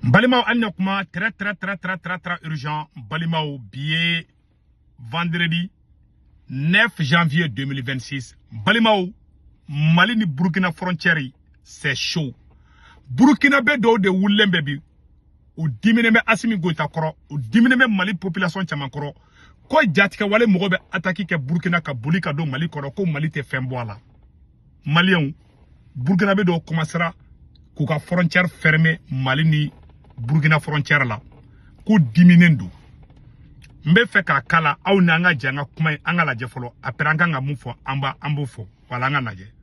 Balimao Alnokma, très urgent. Balimao, billet vendredi 9 janvier 2026. Balimao, Mali ni Burkina frontière, c'est chaud. Burkina Bedo de Woulen Baby, ou diminue Assimi Goïta Koro, ou diminue Mali population Chamankoro. Quoi Djatika Wale Morobe attaqué que Burkina Kabulika do Mali Koro, comme Mali te femboala. Malien, Burkina Bedo commencera qu'à frontière fermée Mali ni Burkina frontière là. Ko diminendo. Mbe fe ka kala au nanga janga kuma anga la jefolo aperanga nga mufo amba ambofo wala nga naje.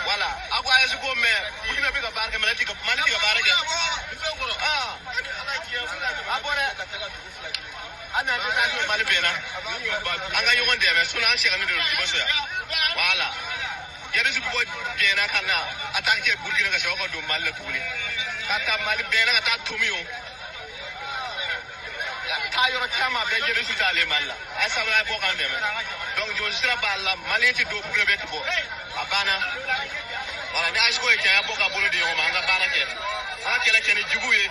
Voilà, agora é o come, porque não fica barca, mas fica barca. Agora, ana tá com mal pena. Anga eu onde é, só não chega no diboso. Voilà. Quero se pode pena kana, ataque burkina ka shawa do mal tuli. Kata mal pena ka ta tumio. Tayo kama be jere su tale malla. Asa ba ko kan dem. Donc je serai pas là, malien ti do burkina be ko. Abana. Voilà, ni asko e kaya boka bolo de yoma nga bana ke. Anga kele kene jubuye.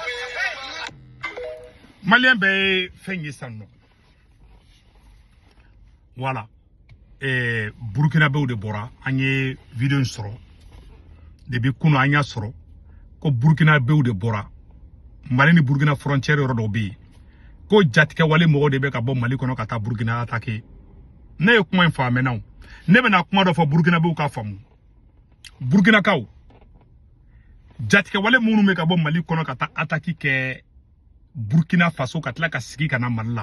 Malien be fengi sanno. Voilà. Et Burkina be de bora, anye video soro. Debi kuno anya soro. Ko Burkina be de bora. Mali ni Burkina frontière rodo bi. Ko jatika wale mo de be ka bom Mali kono kata Burkina attaquer. Ne yo kuma info amenaw. Ne be na kuma do fo Burkina be ka famu. Burkina kaw. Jatika wale munu me ka bom Mali kono kata attaquer ke Burkina Faso katla ka sigi kana Mali.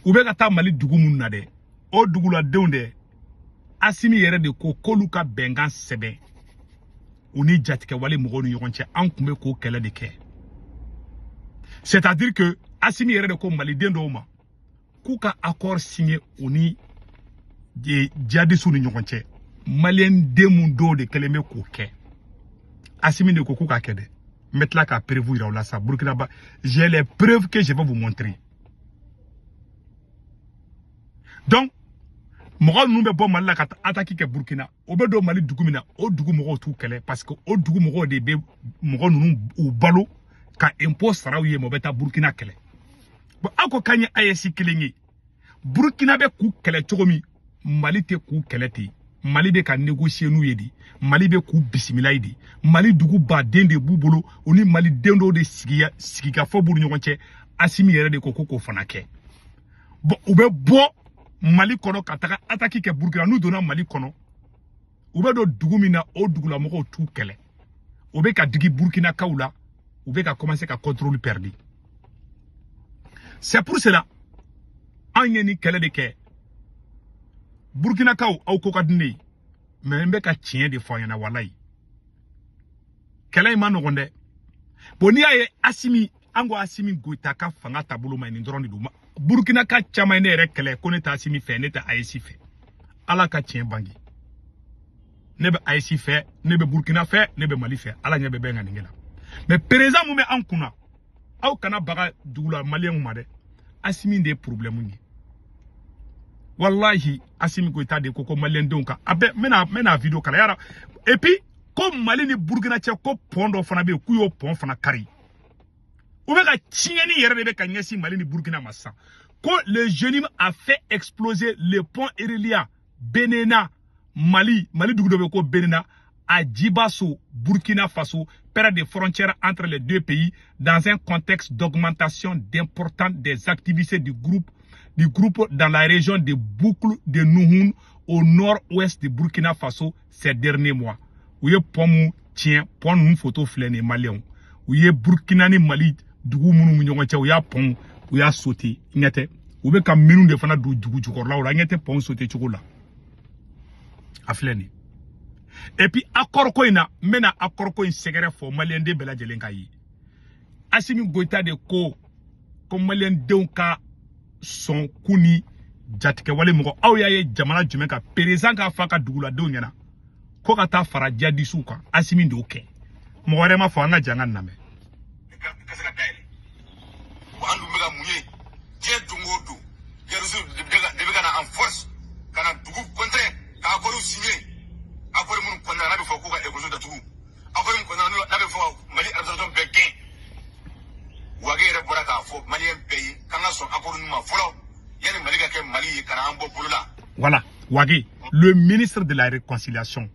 Ube kata Mali dugu mun na de. O dugu la deunde Assimi yere de ko koluka bengan sebe. Uni jatika wale mo nu yonche an kumbe ko kele de ke. C'est-à-dire que Assimi yere de ko Mali dendo ma. Kuka accord signé uni de djihadistes ni nyonche. Malien demundo de keleme ko ke. Assimi de ko kuka kede. Mettre là qu'a prévu là ça Burkina ba. J'ai les preuves que je vais vous montrer. Donc Moral nous be bon Mali la kata attaquer ke Burkina. Obedo Mali dugumina o dugu mogo tout kele parce que o dugu mogo de be mogo nous ou balo ka impôt sara wiye mo beta Burkina kele. Bo ako kanye ayesi kelengi. Burkina be ku kele chogomi Mali te ku kele te. Mali be ka négocier nou yedi. Mali be ku bismillah yedi. Mali dugu ba dende bubolo oni Mali dendo de sigiga fo buru nyonche Assimi yere de koko fanake. Bo ube bo Mali kono kataka ataki ke Burkina nous donnons Mali kono. Ube do dugumina o dugula moko tout kele. Ube ka digi Burkina kaula. Ube ka commencer ka contrôle perdu. C'est pour cela anyeni kele de ke Burkina kaw au kokadine mais mbe ka tien de fois yana walai. Kele ma no gonde. Boni aye Assimi ango Assimi Goïta ka fanga tabulu ma ni ndroni duma. Burkina ka chama ne rekele ko ne ta Assimi fe ne ta AEC fe. Ala ka tien bangi. Ne be AEC fe, ne be Burkina fe, ne be Mali fe. Ala nyebe be ngani ngela. Mais présent mu me ankuna. Aw kana baga dugula malien mu de. Assimi des problèmes ni. Wallahi Assimi Goïta de koko malien donka. Abe mena video kala yara. Et puis comme Mali ni Burkina che ko pondo fana be ku yo pon fana kari. Ou bien Tchingeni yere de ka nyesi Mali ni Burkina massa. Quand le jeune a fait exploser le pont Irelia, Benena, Mali dugu ko Benena, à Djibasso, Burkina Faso, près des frontières entre les deux pays, dans un contexte d'augmentation d'importance des activités du groupe dans la région de Boucle de Nouhoun, au nord-ouest de Burkina Faso, ces derniers mois. Où y a pomme tient, pon une photo flène malien. Où y a Burkina ni Mali, dugu munu nyoncha où y a pont, où y a sauté, nyete. Où be ka minu de fana du dugu chukor la, nyete pont sauté chukola. A flène. Et puis accord ko ina, mena accord ko in segere fo malien de bela jelenka yi. Assimi Goïta de ko malien denw ka son kuni jatike wale mɔgɔ aw y'a ye jamana jumɛn ka président ka fa ka duguladenw ɲɛna ko ka taa fara jadisiw kan Assimi de y'o kɛ mɔgɔ wɛrɛ ma fɔ an ka janga namɛ an dun bɛ ka mun ye diɲɛ don o don gɛrɛsiw de bɛ ka na en force ka na dugu kɔntɛn ka akɔriw signé akɔri minnu kɔnɔna n'a bɛ fɔ ko ka école datugu akɔri min kɔnɔna n'a bɛ fɔ Mali administration bɛɛ gɛn Wage yɛrɛ bɔra k'a fɔ maliyɛn bɛɛ ye k'an ka sɔn akɔri ninnu ma fɔlɔ yanni Mali ka kɛ Mali ye ka na an bɔ bolo la. Voilà, Wage, le ministre de la réconciliation,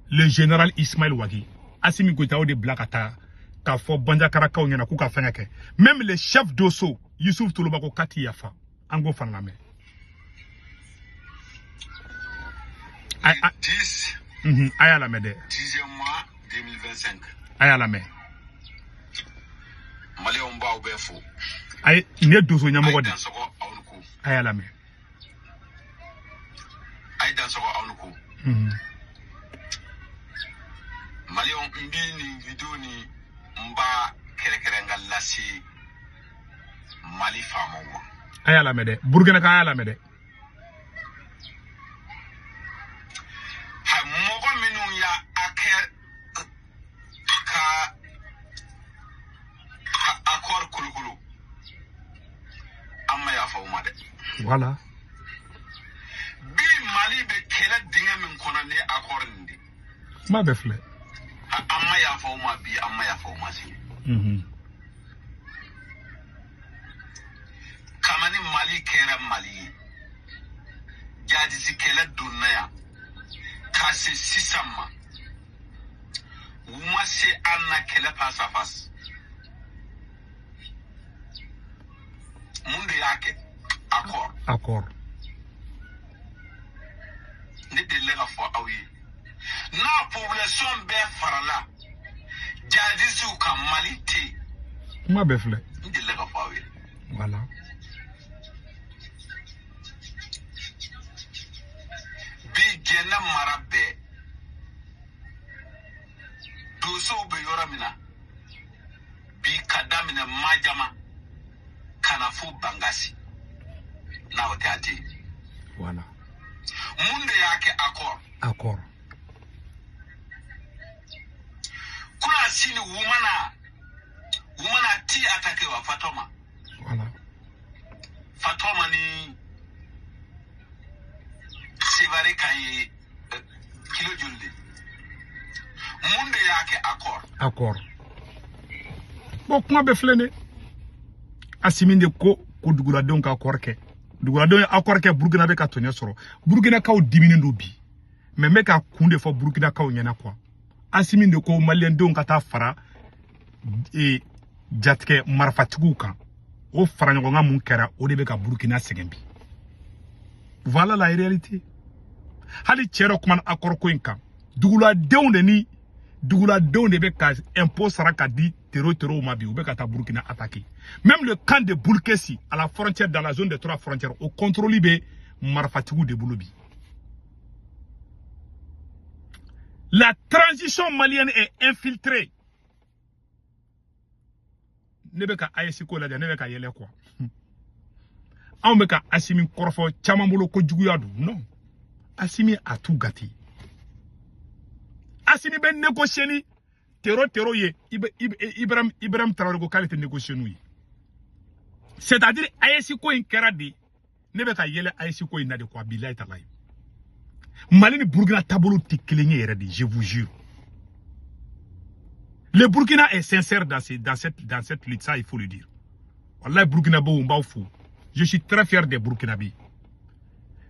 le général Ismaël Wage, Assimi Goïta o de bila ka taa k'a fɔ Bandiakarakaw ɲɛna k'u ka fɛngɛ kɛ. Même le chef d'Osso, Youssouf Toloba ko k'a ti yafa. An k'o fana lamɛn. 10. A y'a lamɛn dɛ. 10e mois 2025. A y'a lamɛn. Maliyɛnw b'aw bɛɛ fo. Ayi, nin ye Dosso ɲɛmɔgɔ de. A ye dansɔgɔ aw ni ko. A y'a lamɛn. A ye dansɔgɔ aw ni ko. Maliyɛnw n bi nin video ni n b'a kɛrɛkɛrɛ n ka lase Mali faamaw ma. A y'a lamɛn dɛ. Burkina ka a y'a lamɛn dɛ. Mɔgɔ minnu y'a kɛ ka accord kolokolo an ma yafa o ma dɛ. Voilà. Bi Mali bɛ kɛlɛ dingɛ min kɔnɔ ni accord nin de. Kuma bɛɛ filɛ. An ma yafa o ma bi an ma yafa o ma sini. Kamani Mali kɛra Mali ye. Jadisi kɛlɛ donna yan. K'a se sisan ma. U ma se an na kɛlɛ face à face. Mun de y'a kɛ? Accord. Accord. Ne delila ka fɔ aw ye. N'a population bɛɛ farala jadisiw ka Mali tɛ yen. Kuma bɛɛ filɛ. N delila ka fɔ aw ye. Voilà. Bi jɛnɛ mara bɛɛ Dossow bɛ yɔrɔ min na bi ka daminɛ Majama ka na fo Bangasi n'aw tɛ a tɛ yen. Voilà. Mun de y'a kɛ accord? Accord. Kuna sini wumana ti attaqué wa Fatoma. Voilà. Fatoma ni Sévaré kan ye kilo joli de. Mun de y'a kɛ accord? Accord. Bon, kuma bɛɛ filɛ ne. Assimi de ko duguladenw ka accord kɛ. Duguladenw ye accord kɛ Burkina bɛ ka tɔɲɛ sɔrɔ. Burkinakaw diminen don bi. Mais n bɛ ka kun de fɔ Burkinakaw ɲɛna quoi. Assimi de ko maliyɛndenw ka taa fara jatigɛ marifatigiw kan. O fara ɲɔgɔnkan mun kɛra o de bɛ ka Burkina sɛgɛn bi. Voilà la réalité. Hali cɛ dɔ kumana accord ko in kan. Duguladenw de bɛ ka impôt sara ka di terrorists ma bi u bɛ ka taa Burkina attaquer. Même le camp de Boulkessi à la frontière, dans la zone des 3 frontières, au contrôle de marifatigiw de bolo bi. La transition malienne est infiltrée. Ne bɛ ka AES ko lajɛ ne bɛ ka yɛlɛ quoi. Anw bɛ ka Assimi kɔrɔfɔ caman bolo ko juguya don. Non. Assimi a tout gâté. Assimi bɛ négocier ni terror ye Ibrahim Traoré ko k'ale tɛ négocier n'u ye. C'est-à-dire AES ko in kɛra de ne bɛ ka yɛlɛ AES ko in na de quoi bilahi talahi. Mali ni Burkina tabolo tɛ kelen ye yɛrɛ de, je vous jure. Le Burkina est sincère dans cette lutte, ça il faut le dire. Wallahi Burkina on b'a fou. Je suis très fier des Burkinabés.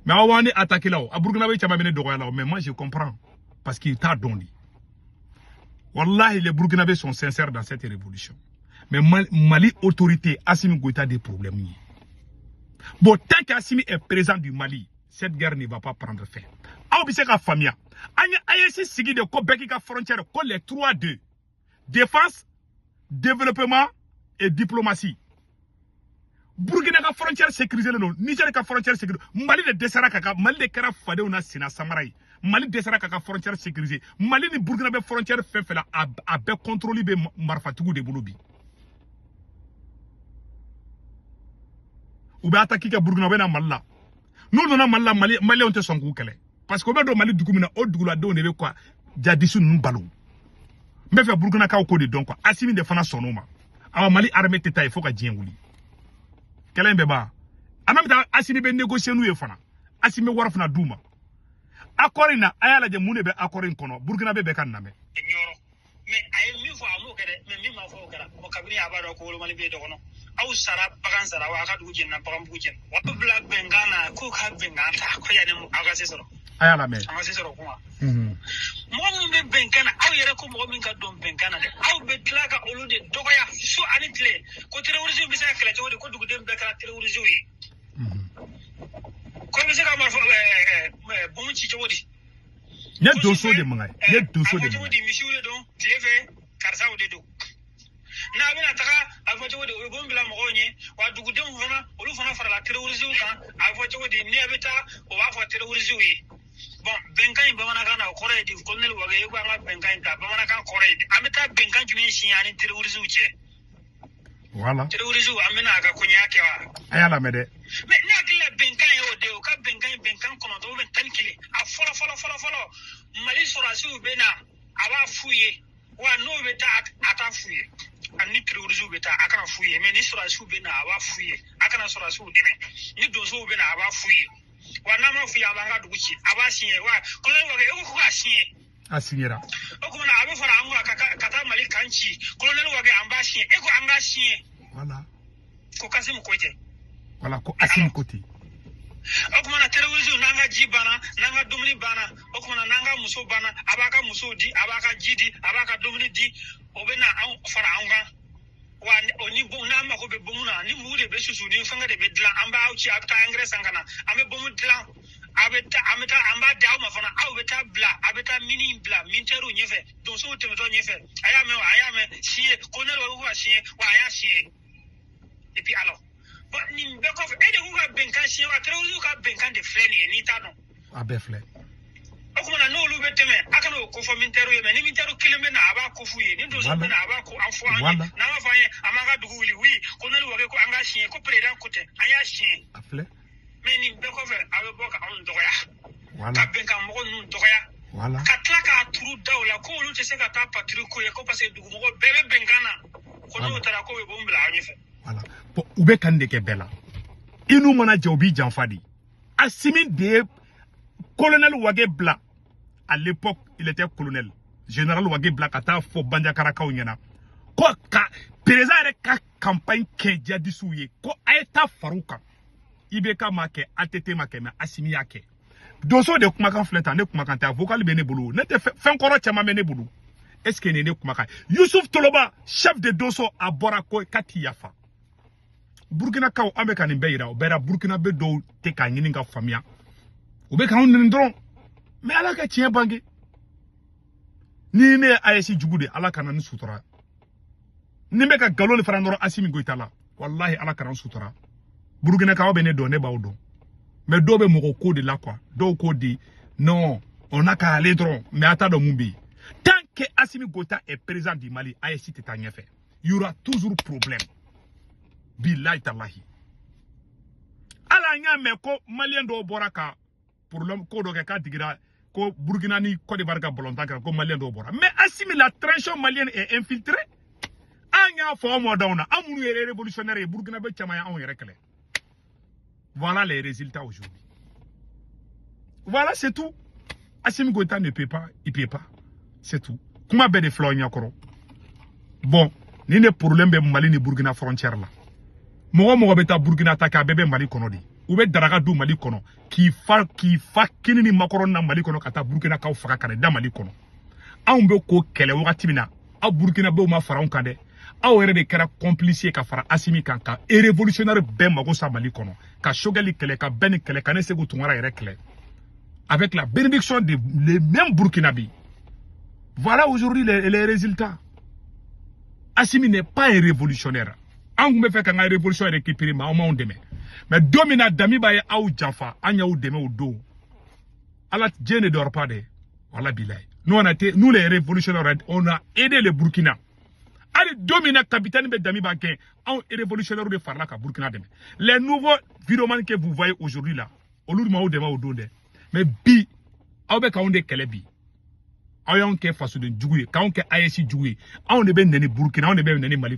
Mais on est attaqué là. À Burkinabé, tu as mené de mais moi je comprends. Parce qu'il t'a donné. Wallahi, les Burkinabés sont sincères dans cette révolution. Mais Mali, autorité, Assimi Goïta a des problèmes. Bon, tant qu'Assimi est présent du Mali, cette guerre ne va pas prendre fin. Aou biseka famia. Anya ayesi sigi de ko beki ka frontière ko les 3-2. Défense, développement et diplomatie. Burkina ka frontière sécurisée non, Niger ka frontière sécurisée. Mali de desara kaka, Mali de kera fade una sina samarai. Mali dessera ka frontière sécurisée Mali ni Burkina be frontière fait la a be contrôler be marfatugu de bolobi ou be attaquer ka Burkina be na Mali nous donna Mali on te son ku kele parce que be do Mali dugu mina o dugu la do ne be quoi jadisu nu balo me fe Burkina ka ko de donc quoi Assimi de fana sonoma awa Mali armée teta il faut ka dien wuli kele be ba anamta Assimi be négocier nu e fana Assimi war fana duma accord na ayala je mune be accord kono Burkina be kan name nyoro me ay mi fo amu kede me mi ma fo kala mo kabini abado ko Mali be do kono aw sara bagan sara wa ka dujin na bagan bujin wa black bengana ko ka bengata ko ya ne aga sesoro ayala me aga sesoro kuma mo mun be bengana aw yere ko mo min ka don bengana de aw be klaga olude dogoya so anitle ko terrorisme be sa kala to de ko dugu dem be kala terrorisme yi ko be se ka ma fo bon ci wodi ne doso de mangay ne doso de wodi misiwle don teve karsa wodi do na bina taka afoto wodi o bombila mo gonye wa dugu dem fana olu fana fara la terrorisme kan afoto wodi ne beta o wa fo terrorisme yi bon benkan bamana kana kore di colonel wage ko anga benkan ta bamana kan kore di ameta benkan jumi shiani terrorisme je voilà terrorisme amena ga kunya kewa ayala me de me na kila benkan yo de o ka benkan kono to ben tankili a folo Mali sorasi bena aba fuye wa no beta ata fuye ani terrorisme beta akana fuye me ni sorasi bena aba fuye akana sorasi deme ni dozo bena aba fuye wa na ma fuye abanga duguchi aba sinye wa kolon wage ko ko asinye asinyera o ko na abe fara angwa kata Mali kanchi kolonel wage amba sinye e ko anga sinye voilà ko Kasim Koite voilà ko Assimi Koite okumana terrorisme nanga jibana nanga dumuni bana okumana nanga muso bana abaka muso di abaka jidi abaka dumuni di obena an fara anga wa oni bo na ma ko be bomuna ni mude be susu ni fanga de be dla amba auchi aka engrais sangana ame bomu dla ameta amba daw ma fana aw beta bla abeta mini bla minteru nyefe don so temeto nyefe ayame siye konelo ko siye wa ya siye et puis alors ni mbeko e de ku ka benkan siye wa terrorisme ka benkan de fleni ni ta no abe fle okumana no lu beteme akano ko fo minteru yeme ni minteru kilime na aba ko fuye ni do so na aba ko afo anye na ma fanye amanga duguli wi ko nalu wage ko anga siye ko president kote anya siye afle mais ni mbeko fe abe boka on doya voilà ka benkan mo nun doya voilà ka tlaka turu dawla ko lu te se ka ta patru ko e ko parce dugu mo bebe bengana ko no tara ko be bombla anye fe voilà pour ube kande ke bela inu mana jobi janfadi Assimi de colonel Wage Bla à l'époque il était colonel général Wage Bla kata fo banja karaka nyana ko ka président ka campagne ke jadi suye ko ayeta faruka ibeka make atete make me Assimi yake doso de kuma kan fleta ne kuma kan ta vocal be ne bulu ne te fen koro chama me ne bulu est-ce que ne kuma kan Youssouf Toloba chef de doso a borako kati yafa Burkina kaw ambe kan beira o bera Burkina be do te ka nyini nga famia o be kan ndron mais ala ka tien bangi ni ne ayesi jugude ala kana ni sutura ni me ka galoni fara ndoro Assimi Goitala wallahi ala kana sutura Burkina kaw be ne do ne ba o do mais do be moko ko de la quoi do ko di non on a qu'à aller drôle mais attends mumbi tant que Assimi Goita est président du Mali ayesi te ta fait il y aura toujours problème. Billahi tallahi ala nya me ko malien do boraka problème ko do ka digira ko Burkina ni Côte d'Ivoire ka bolonta ko malien do bora mais Assimi la transition malienne est infiltrée anya fo mo dawna amunu yere révolutionnaire Burkina be chama ya on yere kele voilà les résultats aujourd'hui voilà c'est tout Assimi Goita ne peut pas il peut pas c'est tout kuma be de flonya koro bon ni ne problème be Mali ni Burkina frontière là mogo beta Burkina ta ka bebe Mali kono di ou be daraga du Mali kono ki fa kini ni makoro na Mali kono kata Burkina ka faka kare da Mali kono an be ko kele wakati mina a Burkina be ma faraon kande a were de kera complice ka fara Assimi kan ka e révolutionnaire be mago sa Mali kono ka shogali kele ka ben kele ka ne segu tungara yere kele avec la bénédiction de les mêmes Burkinabés. Voilà aujourd'hui les résultats. Assimi n'est pas un révolutionnaire. On me fait qu'un révolution récupéré, mais on demain. Mais domina dami baye au Jaffa, anya ou demain au dos. Allah, Dieu ne dort pas de. Voilà, bilaï. Nous les révolutionnaires, on a aidé le Burkina. Allez, domina capitaine Dami Bakin, on est révolutionnaire de Farla à Burkina. Les nouveaux vidéomans que vous voyez aujourd'hui là, au lieu de m'avoir demandé au donné. Mais bi, avec on est Kelebi. On est face de Djoué, quand on est ASI Djoué, on est bien né Burkina, on est bien né Mali.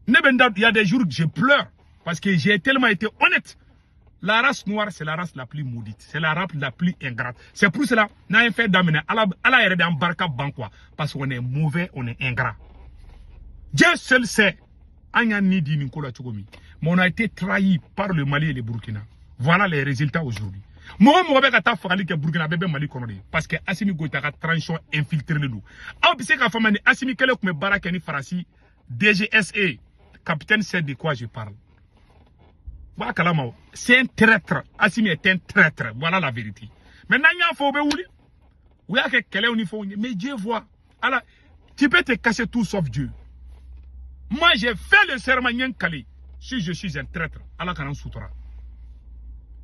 Il y a des jours que je pleure parce que j'ai tellement été honnête. La race noire, c'est la race la plus maudite. C'est la race la plus ingrate. C'est pour cela, n'a rien fait d'amener à la RD en barca banquois. Parce qu'on est mauvais, on est ingrat. Dieu seul sait. Mais on a été trahi par le Mali et le Burkina. Voilà les résultats aujourd'hui. Moi, je vais que Burkina bébé Mali Konori. Parce que Assimi Goïta a transition infiltré le loup. Ah, puis c'est qu'à Famani, Assimi Kelek me barakani farasi, DGSE, capitaine sait de quoi je parle. C'est un traître. Assimi est un traître. Voilà la vérité. Maintenant, il y a un faux béouli. Oui, mais Dieu voit. Alors, tu peux te cacher tout sauf Dieu. Moi, j'ai fait le serment Kali. Si je suis un traître, Allah Kanan Soutra.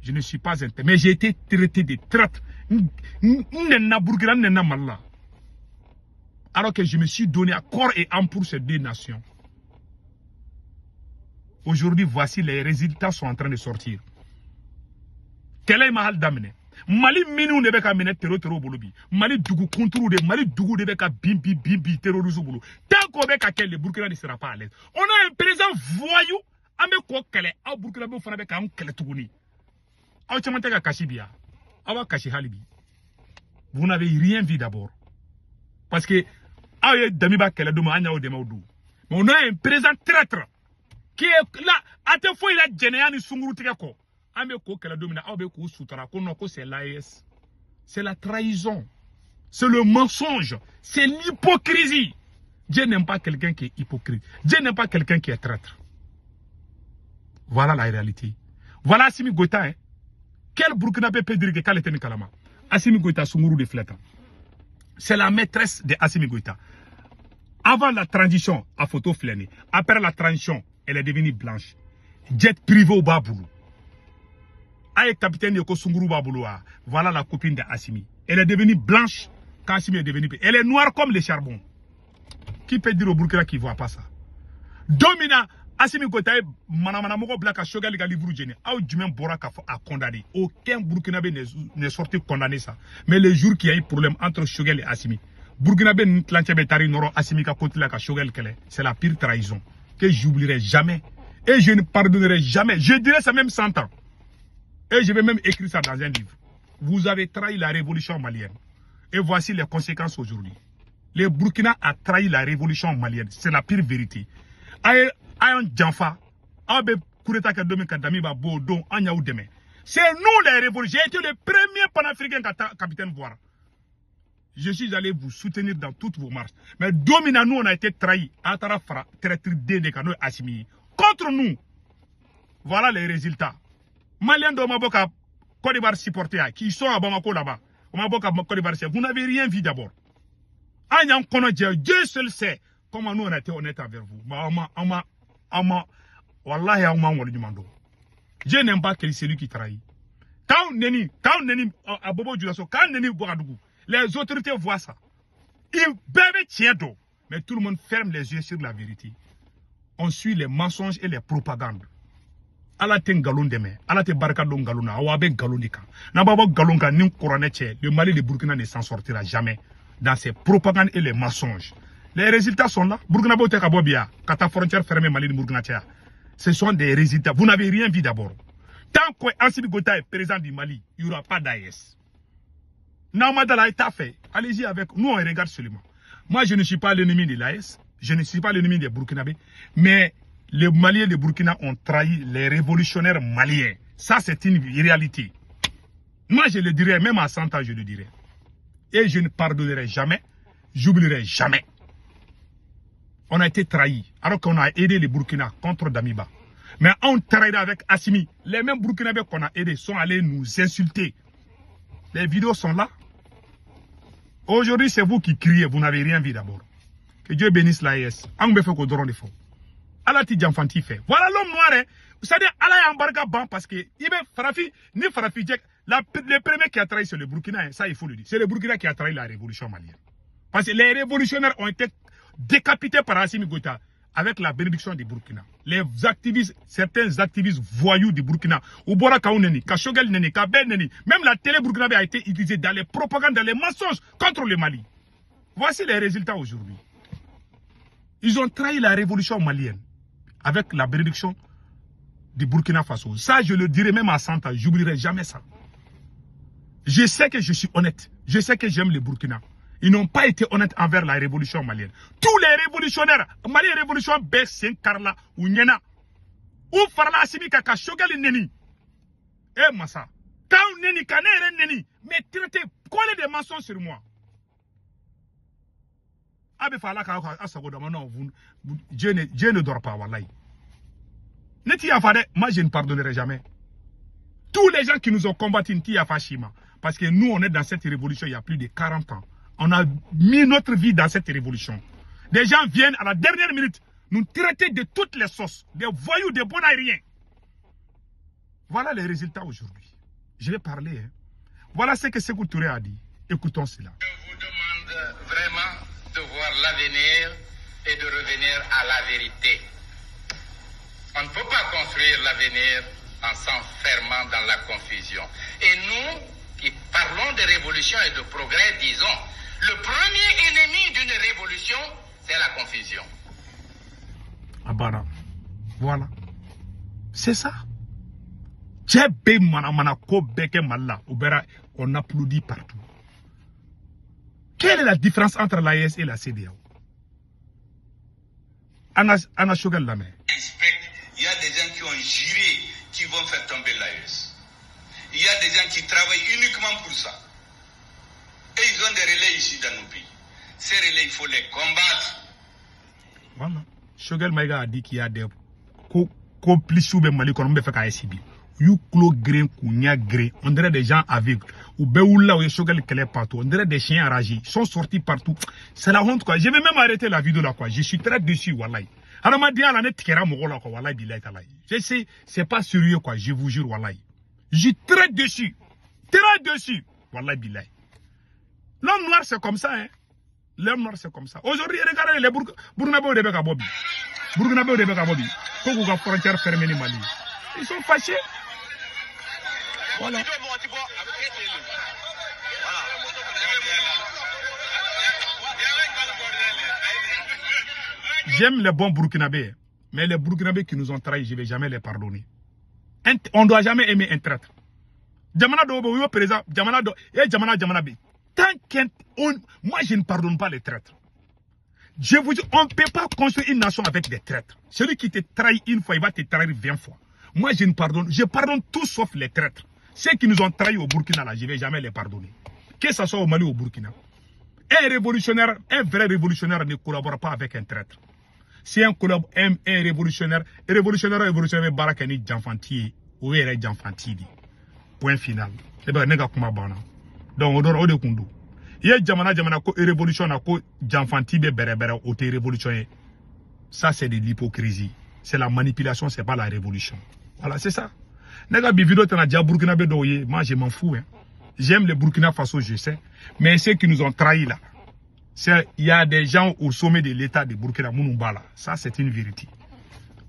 Je ne suis pas un traître. Mais j'ai été traité de traître. Alors que je me suis donné à corps et âme pour ces deux nations. Aujourd'hui, voici les résultats sont en train de sortir. Quel est Mahal Damene? Mali minou ne beka mene terror bolobi. Mali dugu contrôle de Mali dugu de beka bimbi terrorisme bolo. Tant qu'on beka quel le Burkina ne sera pas à l'aise. On a un président voyou. Ame ko kele. A Burkina be fana beka on kele tuguni. A chamante ka kashibia. Awa kashi halibi. Vous n'avez rien vu d'abord. Parce que a damiba kele duma anya o dema odu. Mais on a un président traître. Qui est là, à te fois il a généani sunguru tigako. Ameko kela domina, abeko soutara, konoko c'est l'AES. C'est la trahison. C'est le mensonge. C'est l'hypocrisie. Dieu n'aime pas quelqu'un qui est hypocrite. Dieu n'aime pas quelqu'un qui est traître. Voilà la réalité. Voilà Assimi Goïta. Hein. Quel Burkinabé peut dire que quand était Kalama? Assimi Goïta sunguru de fleta. C'est la maîtresse de Assimi Goïta. Avant la transition, à photo flânée. Après la transition, elle est devenue blanche. Jet privé au Baboulou. Aïe capitaine Yoko Sunguru Baboulou. Voilà la copine d'Assimi. Elle est devenue blanche quand Assimi est devenue. Elle est noire comme le charbon. Qui peut dire au Burkina qui ne voit pas ça? Domina Assimi Goïta Manamana Moko Blaka Shogal Galibru Djene. Aou Djumen Boraka a condamné. Aucun Burkinabé n'est sorti condamner ça. Mais le jour qu'il y a eu problème entre Shogal et Assimi, Burkinabé Ntlanchebe Tari Noro Assimi ka Kotila ka Shogal Kele. C'est la pire trahison que j'oublierai jamais. Et je ne pardonnerai jamais. Je dirai ça même 100 ans. Et je vais même écrire ça dans un livre. Vous avez trahi la révolution malienne. Et voici les conséquences aujourd'hui. Le Burkina a trahi la révolution malienne. C'est la pire vérité. Ayon Djanfa, Abe Koureta Kadome Kadami Babo Don Anyaou Deme. C'est nous les révolutions. J'ai été le premier panafricain capitaine Boira. Je suis allé vous soutenir dans toutes vos marches. Mais Domina, nous, on a été trahis. Atarafra, traître de Kano Assimi. Contre nous. Voilà les résultats. Maliens de Maboka, Côte d'Ivoire supportés, qui sont à Bamako là-bas. Maboka, Côte d'Ivoire, vous n'avez rien vu d'abord. Dieu seul sait comment nous on a été honnêtes envers vous. Dieu n'aime pas celui qui trahit. Quand Neni, à Bobo Djulasso, quand Neni Bouradougou, les autorités voient ça. Ils bébé tient d'eau. Mais tout le monde ferme les yeux sur la vérité. On suit les mensonges et les propagandes. ala te ngalon deme ala te barka do ngalona awa be ngalonika na baba galonka nin coroneche le Mali le Burkina ne s'en sortira jamais dans ces propagandes et les mensonges. Les résultats sont là. Burkina Bote Kabobia, kata frontière fermée Mali Burkina Tchèque. Ce sont des résultats. Vous n'avez rien vu d'abord. Tant que Assimi Goïta est président du Mali, il n'y aura pas d'AES. Namadala est fait. Allez-y avec nous, on regarde seulement. Moi, je ne suis pas l'ennemi de l'AES. Je ne suis pas l'ennemi des Burkinabés. Mais les Maliens et les Burkina ont trahi les révolutionnaires maliens. Ça, c'est une réalité. Moi, je le dirais, même à 100 ans, je le dirais. Et je ne pardonnerai jamais. J'oublierai jamais. On a été trahis. Alors qu'on a aidé les Burkina contre Damiba. Mais on trahira avec Assimi. Les mêmes Burkinabés qu'on a aidés sont allés nous insulter. Les vidéos sont là. Aujourd'hui, c'est vous qui criez. Vous n'avez rien vu d'abord. Que Dieu bénisse l'AES. Voilà l'homme noir. C'est-à-dire, Allah est embarqué ban parce que il veut Farafi, ni Farafi, Le premier qui a trahi, c'est le Burkina. Hein. Ça, il faut le dire. C'est le Burkina qui a trahi la révolution malienne. Parce que les révolutionnaires ont été décapités par Assimi Goïta avec la bénédiction du Burkina. Les activistes, certains activistes voyous du Burkina, Oubora Kaouneni, Kachogel Neni, Kabel Neni, même la télé burkinabé a été utilisée dans les propagandes, dans les mensonges contre le Mali. Voici les résultats aujourd'hui. Ils ont trahi la révolution malienne avec la bénédiction du Burkina Faso. Ça, je le dirai même à 100 ans, j'oublierai jamais ça. Je sais que je suis honnête. Je sais que j'aime le Burkina. Ils n'ont pas été honnêtes envers la révolution malienne. Tous les révolutionnaires, Mali révolution Bessin Karla ou Nyena, ou Farla Assimi Kaka Shogali Neni, eh Massa, quand Neni Kanere Neni, mais traitez, collez des mensonges sur moi. Abe Fala Kaka Asagoda, non, Dieu ne dort pas, wallahi. Neti Yafade, moi je ne pardonnerai jamais. Tous les gens qui nous ont combattu, Nti Yafashima, parce que nous on est dans cette révolution il y a plus de 40 ans. On a mis notre vie dans cette révolution. Des gens viennent à la dernière minute nous traiter de toutes les sauces, des voyous, des bonariens. Voilà les résultats aujourd'hui. Je vais parler. Hein. Voilà ce que Sékou Touré a dit. Écoutons cela. Je vous demande vraiment de voir l'avenir et de revenir à la vérité. On ne peut pas construire l'avenir en s'enfermant dans la confusion. Et nous, qui parlons de révolution et de progrès, disons, le premier ennemi d'une révolution, c'est la confusion. Abara. Voilà. C'est ça. On applaudit partout. Quelle est la différence entre l'AES et la CEDEAO? Anna Chogal Lamé. Il y a des gens qui ont juré qui vont faire tomber l'AES. Il y a des gens qui travaillent uniquement pour ça. Et ils ont des relais ici dans nos pays. Ces relais, il faut les combattre. Voilà. Chogal Maïga a dit qu'il y a des complices ou Mali qu'on peut faire SIB. You clo green, kounya green. On dirait des gens aveugles. Ou Béoula ou Chogal Kele partout. On dirait des chiens enragés. Ils sont sortis partout. C'est la honte quoi. Je vais même arrêter la vidéo là quoi. Je suis très déçu, wallahi. Alors m'a dit à la net Kera Mogola quoi. Wallahi billahi talahi. Je sais, c'est pas sérieux quoi. Je vous jure, wallahi. Je suis très déçu. Très déçu. Wallahi billahi. L'homme noir c'est comme ça, hein. L'homme noir c'est comme ça. Aujourd'hui, regardez les Burkinabé au Rebecca Bobby. Burkinabé au Rebecca Bobby. Quand vous avez frontière fermée les Mali. Ils sont fâchés. Voilà. J'aime les bons Burkinabés, mais les Burkinabés qui nous ont trahis, je ne vais jamais les pardonner. On ne doit jamais aimer un traître. Jamana Dobo, yo président, Jamana Do, et Jamana B. Tant moi je ne pardonne pas les traîtres. Je vous dis, on ne peut pas construire une nation avec des traîtres. Celui qui te trahit une fois, il va te trahir 20 fois. Moi je pardonne tout sauf les traîtres. Ceux qui nous ont trahis au Burkina, là, je ne vais jamais les pardonner. Que ce soit au Mali ou au Burkina. Un révolutionnaire, un vrai révolutionnaire ne collabore pas avec un traître. Si un révolutionnaire, Barakani Djanfanti, ou est Djanfanti. Point final. C'est bien, nega kuma bana. Donc, on doit au kundu. Il y a Jamana ko révolution na ko Djanfanti be bere au te révolution. Ça, c'est de l'hypocrisie. C'est la manipulation, c'est pas la révolution. Voilà, c'est ça. Nega bi vidéo tana dia Burkina be doye, moi je m'en fous. Hein. J'aime le Burkina Faso, je sais. Mais ceux qui nous ont trahis là, il y a des gens au sommet de l'État de Burkina Mounoubala. Ça, c'est une vérité.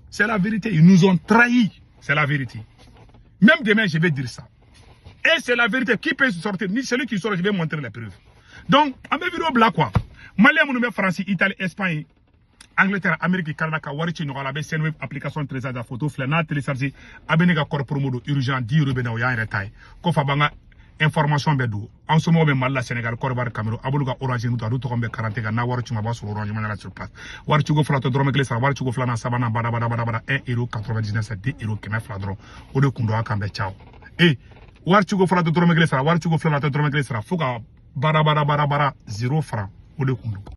C'est la vérité. Ils nous ont trahis. C'est la vérité. Même demain, je vais dire ça. Et c'est la vérité. Qui peut sortir? Ni celui qui sort, je vais montrer les preuves. Donc, en mes vidéos blanc quoi. Malais, Mounoubé, France, Italie, Espagne, Angleterre, Amérique, Canada, Warichi, Nogalabe, Senweb, application très à la photo, Flana, télécharger, Abenega, Corpromodo, urgent, 10 euros, Bena, Oya, Retail, Kofabanga, information bedo en ce moment mal la Sénégal Corbar Cameroun abuluga orange nous doit tomber 40 na waru ma baso orange man la sur place waru go flato drome kle sa waru go flana sabana bada 1,99 €, 2 € keme fladron o de kundo akambe ciao et waru go flato drome kle sa waru go flana drome kle sa fuka bara 0 francs o de kundo